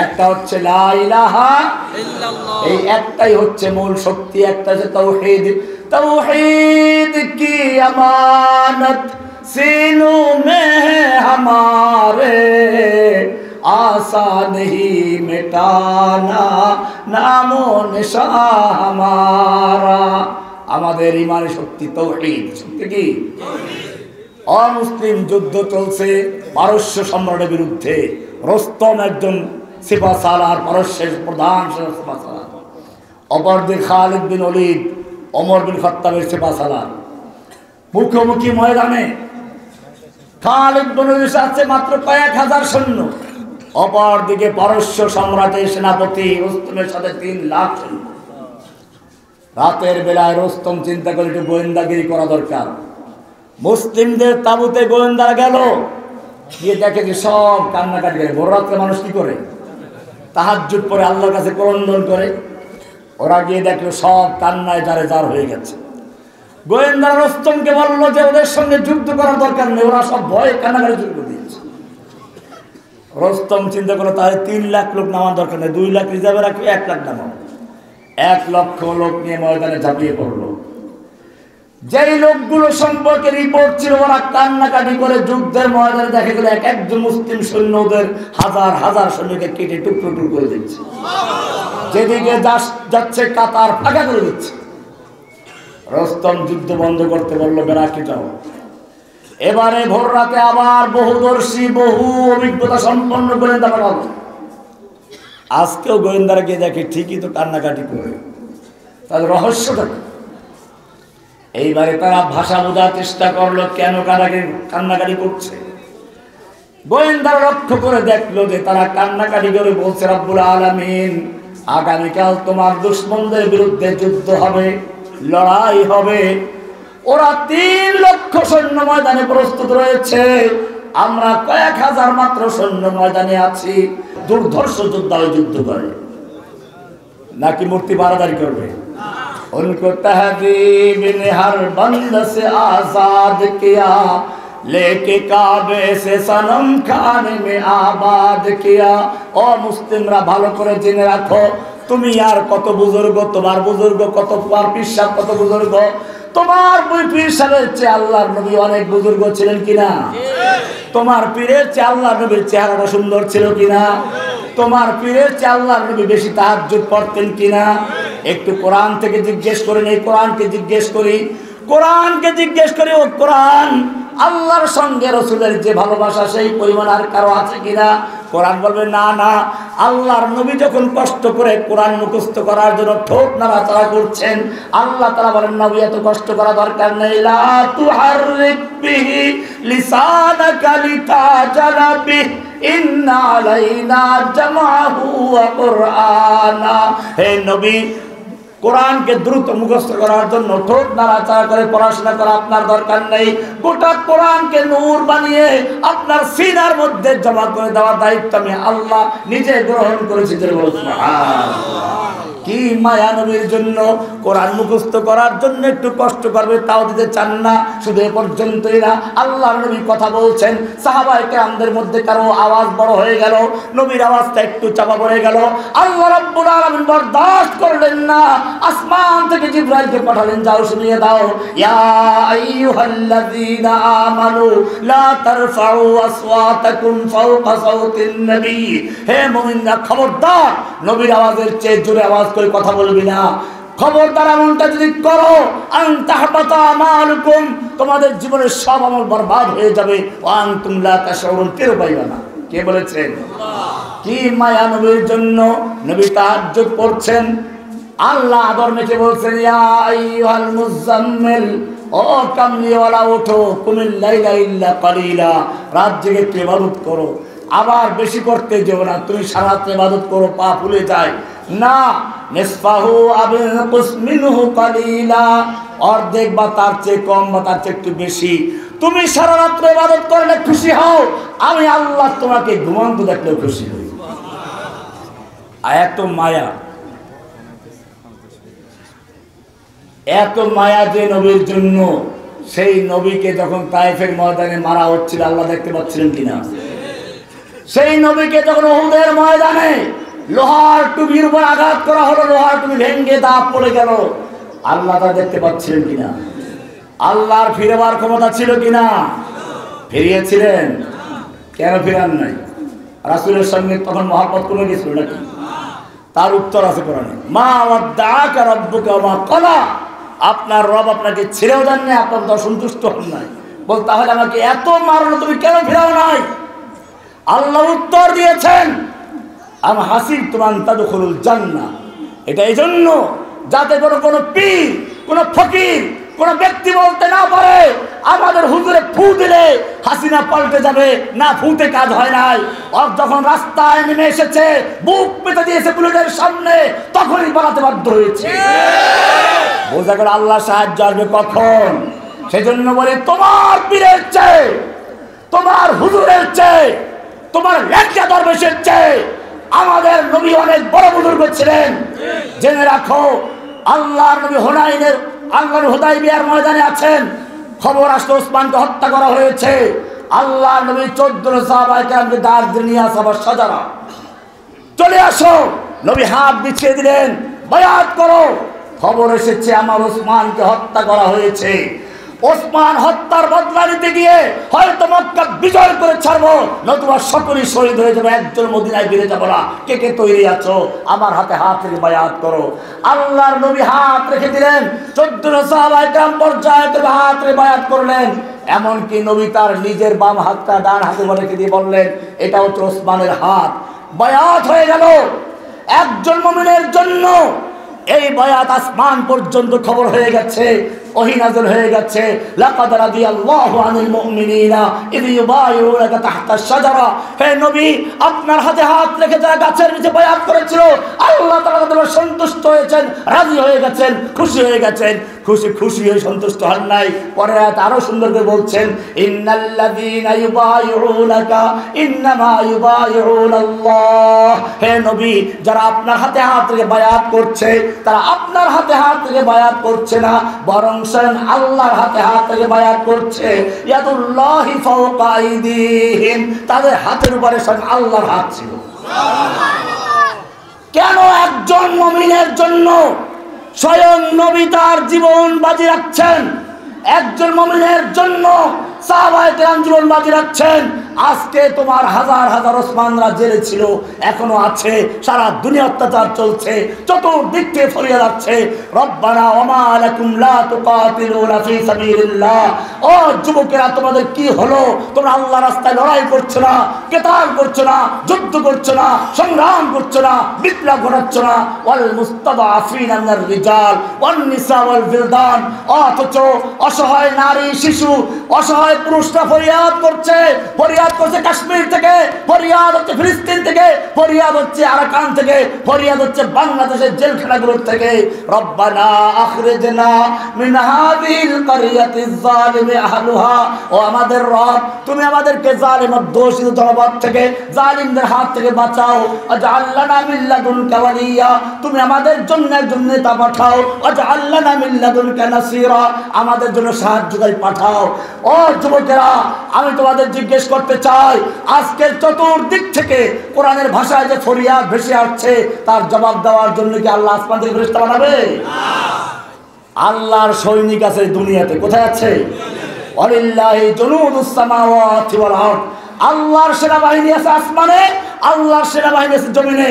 একটা হচ্ছে লা ইলাহা ইল্লাল্লাহ, এই একটাই হচ্ছে মূল শক্তি। একটা হচ্ছে তাওহীদ। তাওহীদ কি আমানত सीनों में है हमारे, आसा नहीं मिटाना नामो निशा हमारा। আমাদের ইমানের শক্তি তাওহীদ। শক্তি কি? অমুসলিম যুদ্ধ চলছে পারস্য সম্রাটের বিরুদ্ধে। রোস্তম একজন সিপাহসালার, পারস্যের প্রধান সিপাহসালার। অপরদিকে খালিদ বিন ওলীদ, ওমর বিন খাত্তাবের সিপাহসালার। মুখোমুখি ময়দানে খালিদ বিন ওলীদ আছে মাত্র কয়েক হাজার সৈন্য, অপরদিকে পারস্য সম্রাটের সেনাপতি রুস্তমের সাথে 3 লাখ সৈন্য। রাতের বেলায় রুস্তম চিন্তা করে একটু গোয়েন্দাগিরি করা দরকার। মুসলিমদের তাঁবুতে গোয়েন্দারা গেল, গিয়ে দেখে যে সব কান্নাকাটি করে। ভোর রাত্রে মানুষ কি করে? তাহাজ্জুদ পড়ে আল্লাহর কাছে ক্রন্দন করে। ওরা গিয়ে দেখলো সব কান্নায় জারে জার হয়ে গেছে। গোয়েন্দারা রুস্তমকে বললো যে ওদের সঙ্গে যুদ্ধ করার দরকার নেই, ওরা সব ভয়ে কান্নাকাটি শুরু করে দিয়েছে। রুস্তম চিন্তা করলো তাহলে 3 লাখ লোক নামার দরকার নেই, 2 লাখ রিজার্ভে রাখবে, 1 লাখ নামাবো। 1 লক্ষ লোক নিয়ে ময়দানে ঝাঁপিয়ে পড়লো। যেই লোকগুলো সম্পর্কে রিপোর্ট ছিল ওরা কান্নাকাটি করে যুদ্ধের ময়দানে দেখা গেল এক একজন মুসলিম সৈন্য ওদের হাজার হাজার সৈন্যকে কেটে টুকরো টুকরো করে দিচ্ছে। যেদিকে যাচ্ছে কাতার ফাঁকা করে দিচ্ছে। রুস্তম যুদ্ধ বন্ধ করতে বলল, বেরাকি যাও। এবারে ভোর রাতে আবার বহুদর্শী, বহু অভিজ্ঞতা সম্পন্ন গোয়েন্দা পাঠালো। আজকেও গোয়েন্দারা গিয়ে দেখে ঠিকই তো কান্নাকাটি করে। তাদের রহস্যটা এইবারে তারা ভাষা বোঝার চেষ্টা করলো কেন কান্নাকাটি করছে। গোয়েন্দারা লক্ষ্য করে দেখলো যে তারা কান্নাকাটি করে বলছে, রব্বুল আলামিন আগামীকাল তোমার দুশমনদের বিরুদ্ধে যুদ্ধ হবে, লড়াই হবে। ওরা 3 লক্ষ সৈন্য ময়দানে প্রস্তুত রয়েছে, আমরা কয়েক হাজার মাত্র সৈন্য ময়দানে আছি। দুর্ধর্ষ যোদ্ধাও যুদ্ধ করে নাকি মূর্তি বাড়াদারি করবে? उनको तहजीब ने हर बंद से आजाद किया, लेके काबे से सनम खाने में आबाद किया। ओ मुस्लिमरा ভালো করে জেনে রাখো, তুমি আর কত বুজুর্গ, তোমার বুজুর্গ কত, তোমার পীর সাহেব কত বুজুর্গ। তোমার পীর সাহেবের চেয়ে আল্লাহর নবী অনেক বুজুর্গ ছিলেন কিনা? তোমার পীরের চেয়ে আল্লাহর নবীর চেহারাটা সুন্দর ছিল কিনা? তোমার পীরের চেয়ে আল্লাহর নবী বেশি তাহাজ্জুদ পড়তেন কিনা? একটু কোরআন থেকে জিজ্ঞেস করে নেই, কোরআনকে জিজ্ঞেস করি, কোরআনকে জিজ্ঞেস করি। ও কোরআন, আল্লাহর সঙ্গে রসুলের যে ভালোবাসা সেই পরিমাণ আর কারো আছে কিনা? কোরআন বলবে না না। আল্লাহর নবী যখন কষ্ট করে কোরআন মুখস্থ করার জন্য ঠোঁট নাড়াচাড়া করছেন, আল্লাহ তাআলা বলেন নবী এত কষ্ট করা দরকার নেই। লা তুহাররিক বিহি লিসানাকা লিতাজালা বিহি ইন্না আলাইনা জামাহু ওয়া কুরআনা। হে নবী, কোরআনকে দ্রুত মুখস্থ করার জন্য ঠোঁট নাড়াচাড়া করে পড়াশোনা করা আপনার দরকার নেই। গোটা কোরআনকে নূর বানিয়ে আপনার সিনার মধ্যে জমা করে দেওয়ার দায়িত্ব আমি আল্লাহ নিজে গ্রহণ করেছি। কি মায়া নবীর জন্য কোরআন মুখস্থ করার জন্য একটু কষ্ট করবে তাও দিতে চান না। শুধু এ পর্যন্তই না, আল্লাহর নবী কথা বলছেন, সাহাবায়ে কেরামদের মধ্যে কারো আওয়াজ বড় হয়ে গেল, নবীর আওয়াজটা একটু চাপা পড়ে গেল। আল্লাহ রাব্বুল আলামিন বরদাশত করলেন না, আসমান থেকে জিবরাইলকে পাঠালেন, যাও শুনিয়ে দাও, ইয়া আইয়ুহাল্লাযীনা আমানু লা তারফাউ আসওয়াতাকুম ফাওকা সাওতিন নবী। হে মুমিনরা, খবরদার নবীর আওয়াজের চেয়ে জোরে আওয়াজ করে কথা বলবি না। খবরদার এমনটা যদি করো, আনতাহবাতা আমালুকুম, তোমাদের জীবনের সব আমল বরবাদ হয়ে যাবে। ওয়া আনতুম লা তাশউরুন, টের পাইবা না। কে বলেছেন? কি মায়া নবীর জন্য। নবী তাহাজ্জুদ পড়ছেন, আল্লাহ আদর মেখে বলছেন, ইয়া আইয়ুহাল মুযাম্মিল, ও কামলিওয়ালা ওঠো, কুমিল লাইলা ইল্লা কালিলা, রাত জেগে একটু ইবাদত করো। আবার বেশি করতে যেও না, তুমি সারা রাত ইবাদত করো পা ফুলে যায় না। নিসফাহু আবিনকুস মিনহু কালিলা, অর্ধেক বা তার চেয়ে কম বা তার চেয়ে একটু বেশি। তুমি সারা রাত ইবাদত করলে খুশি হও, আমি আল্লাহ তোমাকে ঘুমন্ত দেখলেও খুশি হই। এত মায়া, এত মায়া যে নবীর জন্য। সেই নবীকে যখন তায়েফের ময়দানে মারা হচ্ছিল, আল্লাহ দেখতে পাচ্ছিলেন কিনা? সেই নবীকে যখন উহুদের ময়দানে লোহার টুপির উপর আঘাত করা হলো, লোহার টুপি ভেঙে দাঁত পড়ে গেল, আল্লাহ তা দেখতে পাচ্ছিলেন কিনা? আল্লাহর ফিরেবার ক্ষমতা ছিল কিনা? ফিরিয়েছিলেন? কেন ফিরান নাই? রাসূলের সঙ্গে তখন মহব্বত কমে গেছিল নাকি? তার উত্তর আছে কোরআনে, মা ওয়াদ্দাআকা রাব্বুকা ওয়া মা ক্বালা। আপনার রব আপনাকে ছেড়েও দেন নাই, আপনার তো সন্তুষ্ট হন নাই। বল তাহলে আমাকে এত মারলো, তুমি কেন ফিরাও নাই? আল্লাহ উত্তর দিয়েছেন, আম হাসিবতুম আন তাদখুলুল জান্নাহ। এটা এই জন্য যাতে কোনো পীর, কোনো ফকির, কোন ব্যক্তি বলতে না পারে আমাদের হুজুরে ফু দিলে হাসিনা পাল্টে যাবে, না ফুতে কাজ হয় নাই। আর যখন রাস্তায় নেমে এসেছে, বুক পেতে দিয়েছে পুলিশের সামনে, তখনই পালাতে বাধ্য হয়েছে। বোঝা গেল আল্লাহ সাহায্য আসবে কখন। সেজন্য বলি, তোমার পীরের চেয়ে, তোমার হুজুরের চেয়ে, তোমার লেখা দরবেশের চেয়ে আমাদের নবী অনেক বড় বুজুর্গ ছিলেন। জেনে রাখো, আল্লাহর নবী হুনাইনের, আল্লাহর হুদাইবিয়ার ময়দানে আছেন, খবর আসলো ওসমানকে হত্যা করা হয়েছে। আল্লাহর নবী 14 সাহাবায়ে কেরামকে ডাক দিয়ে নিয়ে আসা সাজারা, চলে আসো। নবী হাত বিছিয়ে দিলেন, বায়াত করো। খবর এসেছে আমার ওসমানকে হত্যা করা হয়েছে। ওসমান হত্যার বদলা নিতে গিয়ে হয়তো মক্কা বিজয় করে ছাড়বো, নতুবা সকলেই শহীদ হয়ে যাবে, একজন মদিনায় ফিরে যাবো না। কে কে তৈরি আছো? আমার হাতে হাত রেখে বায়াত করো। আল্লাহর নবী হাত রেখে দিলেন, 14 সাহাবায়ে কেরাম পর্যায়ে হাত রেখে বায়াত করলেন। এমনকি নবী তার নিজের বাম হাতটা ডান হাতে রেখে দিয়ে বললেন, এটা হচ্ছে ওসমানের হাত। বায়াত হয়ে গেল। একজন মুমিনের জন্য এই বায়াত আসমান পর্যন্ত খবর হয়ে গেছে, ওহী নাযিল হয়ে গেছে। লাকাদ রাদিয়াল্লাহু আনিল মুমিনিনা ইয ইউবাইউনাকা তাহতা শাজারা। হে নবী, আপনার হাতে হাত রেখে যারা গাছের নিচে বায়াত করেছিল, আল্লাহ তাআলা তাদের সন্তুষ্ট হয়েছেন, রাজি হয়ে গেছেন, খুশি হয়ে গেছেন। খুশি হয়ে সন্তুষ্ট হন নাই। পরে আরো সুন্দর করে বলছেন, ইন্নাল্লাযীনা ইউবাইউনাকা ইন্নামা ইউবাইউনাল্লাহ। হে নবী, যারা আপনার হাতে হাত রেখে বায়াত করছে, তারা আপনার হাতে হাত রেখে বায়াত করছে না, বরং স্বয়ং আল্লাহর হাতে হাত রেখে বায়াত করছে। ইয়াদুল্লাহি ফাওকা আইদিহিম, তাদের হাতের উপরে স্বয়ং আল্লাহর হাত ছিল। কেন একজন মুমিনের জন্য স্বয়ং নবী তার জীবন বাজি রাখছেন? একজন মুমিনের জন্য সাহাবায়ে কেরাম জীবন বাজি রাখছেন। আজকে তোমার হাজার হাজার ওসমানরা জেলে ছিল, এখনো আছে, সারা দুনিয়া অত্যাচার চলছে, চতুর্দিক থেকে ফরিয়াদ আসছে, রব্বানা ওমা লাকুম লা তুকাতিলুনা ফি সাবিলিল্লাহ। ও যুবকেরা, তোমাদের কি হলো? তোমরা আল্লাহর রাস্তায় লড়াই করছো না, কিতাল করছো না, যুদ্ধ করছো না, সংগ্রাম করছো না, বিপ্লব ঘটাচ্ছ না। ওয়াল মুস্তাদআফিনা মিনার রিজাল ওয়ান নিসা ওয়াল বিলদান। অথচ অসহায় নারী, শিশু, অসহায় পুরুষরা ফরিয়াদ করছে কাশ্মীর থেকে, ফরিয়াদ হচ্ছে ফিলিস্তিন থেকে, ফরিয়াদ হচ্ছে আরাকান থেকে, ফরিয়াদ হচ্ছে বাংলাদেশের জেলখানাগুলোর থেকে। রব্বানা আখরিজনা মিন হাযিল ক্বরিয়াতিজ যালিমি আহলুহা। ও আমাদের রব, তুমি আমাদেরকে জালিম ও দোষী জনপদ থেকে, জালিমদের হাত থেকে বাঁচাও। ওয়াজআল লানা মিন লাদুনকা ওয়ালিয়া, তুমি আমাদের জন্য একজন নেতা পাঠাও। ওয়াজআল লানা মিন লাদুনকা নাসীরা, আমাদের জন্য সাহায্যকারী পাঠাও। ও যুবকেরা, আমি তোমাদের জিজ্ঞেস করতে চাই, আজকের চতুর্দিক থেকে কোরআনের ভাষায় যে ফরিয়াদ ভেসে আসছে, তার জবাব দেওয়ার জন্য কি আল্লাহ আসমান থেকে ফেরেশতা পাঠাবে? আল্লাহর সৈনিক আছে দুনিয়াতে, কোথায় আছে? ওয়ালিল্লাহি জুনুদুস সামাওয়াতি ওয়াল আরদ। আল্লাহর সেনাবাহিনী আছে আসমানে, আল্লাহর সেনাবাহিনী আছে জমিনে।